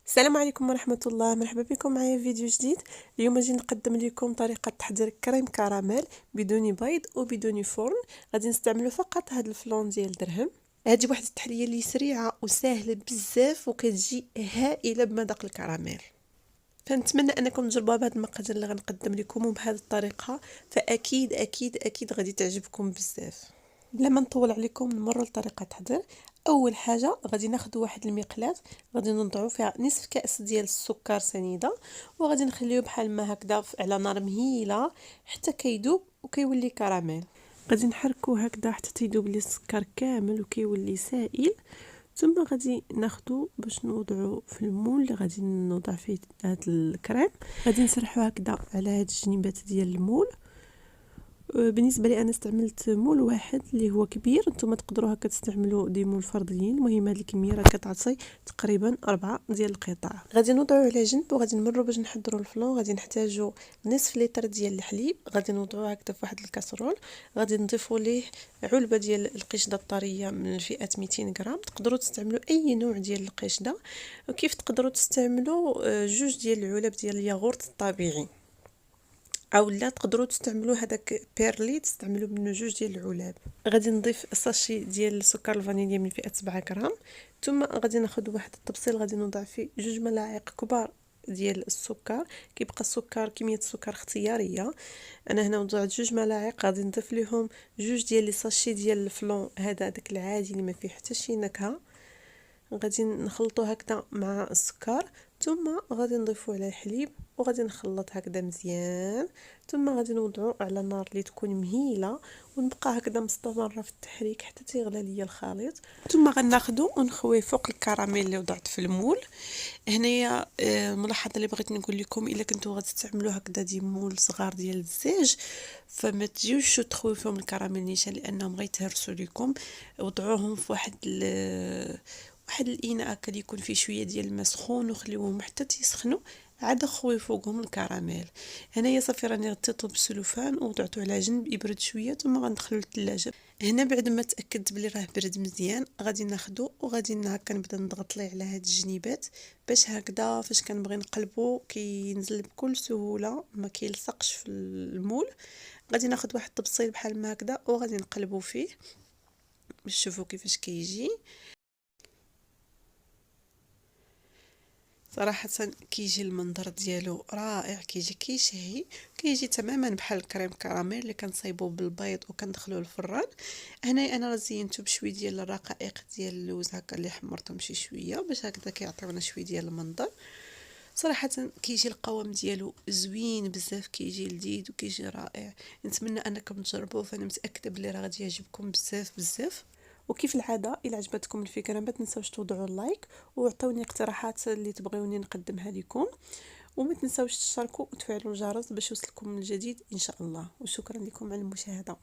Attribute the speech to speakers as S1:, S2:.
S1: السلام عليكم ورحمة الله، مرحبا بكم معايا في فيديو جديد. اليوم اجي نقدم لكم طريقة تحضير كريم كراميل بدون بيض وبدون فرن. غادي نستعملوا فقط هذا الفلون ديال درهم. هذه واحد التحلية اللي سريعة وسهلة بزاف وكتجي هائلة بمذاق الكراميل، فنتمنى انكم تجربوها بهذا المقادير اللي غنقدم لكم وبهذه الطريقة، فاكيد اكيد اكيد غادي تعجبكم بزاف. بلا ما نطول عليكم نمروا لطريقه التحضير. اول حاجه غادي ناخذ واحد المقلاة، غادي نضعوا فيها نصف كاس ديال السكر سنيده، وغادي نخليوه بحال ما هكذا على نار مهيله حتى كيذوب وكيولي كراميل. غادي نحركوه هكذا حتى تيذوب لي السكر كامل وكيولي سائل، ثم غادي ناخذو باش نوضعو في المول اللي غادي نوضع فيه هذا الكريم. غادي نسرحو هكذا على هاد الجنيبات ديال المول. بالنسبه لي انا استعملت مول واحد اللي هو كبير، نتوما تقدروا هكا تستعملوا دي مول فرديين. المهم هذه الكميه راه كتعطي تقريبا 4 ديال القطع. غادي نوضعوا على جنب وغادي نمروا باش نحضروا الفلون. غادي نحتاجوا نصف لتر ديال الحليب، غادي نوضعوه هكذا في واحد الكاسرول. غادي نضيفوا ليه علبه ديال القشده الطريه من فئه 200 غرام. تقدروا تستعملوا اي نوع ديال القشده، وكيف تقدروا تستعملوا جوج ديال العلب ديال الياغورت الطبيعي، او لا تقدروا تستعملوا هذاك بيرلي تستعملوا منه جوج ديال العلاب. غادي نضيف ساشي ديال سكر الفانيليا من فئه 7 غرام، ثم غادي ناخذ واحد الطبسيل غادي نوضع فيه 2 ملاعق كبار ديال السكر. كيبقى السكر كميه السكر اختياريه، انا هنا وضعت 2 ملاعق. غادي نضيف لهم جوج ديال لي ساشي ديال الفلون، هذا داك العادي اللي ما فيه حتى شي نكهه. غادي نخلطو هكذا مع السكر، ثم غادي نضيفو على الحليب وغادي نخلط هكذا مزيان، ثم غادي نوضعو على نار اللي تكون مهيله ونبقى هكذا مستمره في التحريك حتى تيغلى ليا الخليط. ثم غناخدو ونخويه فوق الكراميل اللي وضعت في المول. هنايا الملاحظه اللي بغيت نقول لكم، الا كنتو غتستعملوا هكذا دي مول صغار ديال الزاج فما تجيوش تخويو فيهم الكراميل نيشان لانهم غيتهرسوا لكم. وضعوهم في واحد الاناء هكا اللي يكون فيه شويه ديال الماء سخون وخليوهم حتى تيسخنوا، عاد خوي فوقهم الكراميل. هنايا صافي راني غطيته بالسلوفان ووضعته على جنب يبرد شويه، ثم غندخلو للثلاجه. هنا بعد ما تاكدت بلي راه برد مزيان غادي ناخذو وغادي هكا نبدا نضغط ليه على هاد الجنيبات باش هكذا فاش كنبغي نقلبو كينزل بكل سهوله ما كيلصقش في المول. غادي ناخذ واحد الطبسيل بحال ما هكذا وغادي نقلبو فيه باش تشوفوا كيفاش كيجي. صراحة كيجي المنظر ديالو رائع، كيجي كيشهي، كيجي تماما بحال الكريم كراميل اللي كنصايبوه بالبيض وكندخلوه الفران. هنا انا زينته بشويه ديال الرقائق ديال اللوز هكا اللي حمرتهم شي شويه باش هكذا كيعطيونا شويه ديال المنظر. صراحة كيجي القوام ديالو زوين بزاف، كيجي لذيذ وكيجي رائع. نتمنى انكم تجربوه، فانا متاكده بلي راه غادي يعجبكم بزاف بزاف. وكيف العاده الا عجبتكم الفكره ما تنساوش توضعوا اللايك وعطوني اقتراحات اللي تبغيوني نقدمها لكم، وما تنساوش تشتركوا وتفعلوا الجرس باش يوصلكم الجديد ان شاء الله. وشكرا لكم على المشاهده.